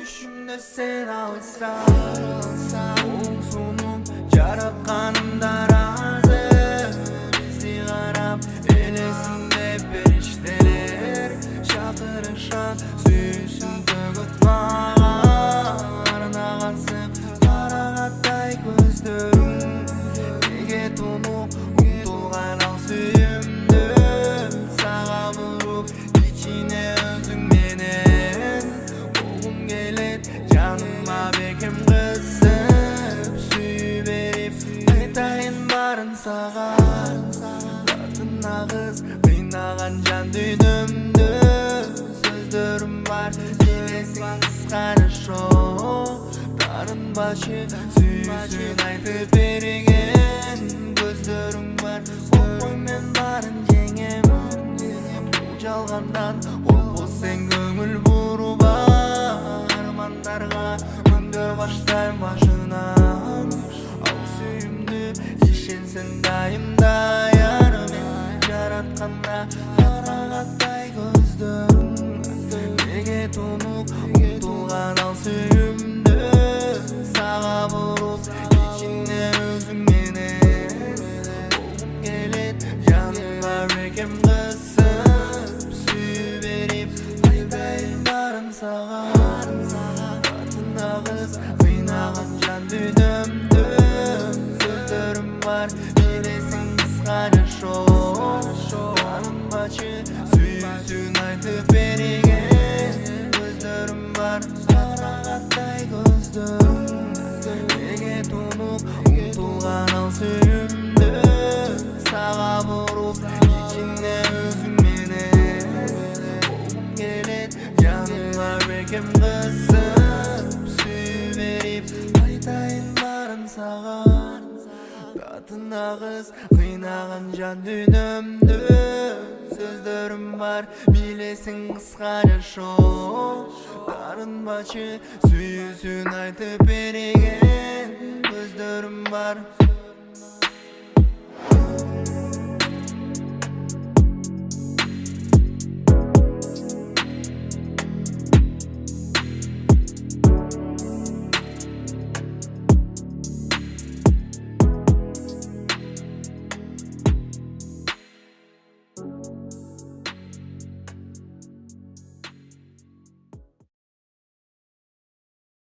Düşümde sen alsan Olsunum yaratkanımda razı Bizi qarab elesinde perişteler Şakırışan süysün tөгüp Arnağansın qaraqatay көздөрүң Неге тунуп ұмтылған ал сүйімді Саға бұруп içine özің менен Oğlum келет жаныма бекем қысып Сүй берип айтайын барын саған Татын нағыз қинаған жан дүйнөмдү Сөздөрүм бар билесиң кысканыш жоқ Дарынбашы сүйүүсүн айтып берген Көздөрүң бар Ой мен барын жеңем Жалгандан опу сен көңүл буруп Армандарга күндөр баштайм башынан Ал сүйүмдү ишенсең дайым даяр Мен жаратканда карагаттай көздөрүң Неге тунуп умтулган ал сүйүмдү Сага буруп ичине өзүм менен Оғым келет жаныма бекем кысып Сүй берип айтайын барын саған Татын нағыз кыйнаган жан дүйнөмдү Сөздөрүм бар билесиң кысканыш жоқ Танынбачы сүйүүсүн айтып берген Көздөрүм бар карагаттай көздөрүң Неге тунуп умтулган ал сүйүмдү Сага буруп ичине өзүң менен Оғым келет жаныма бекем кысып Сүй берип айтайын барын саған Татын нағыз кыйнаган жан дүйнөмдү Сөздөрүм бар билесиң кысканыш жоқ Дарынбачы сүйүүсүн айтып берген Көздөрүм бар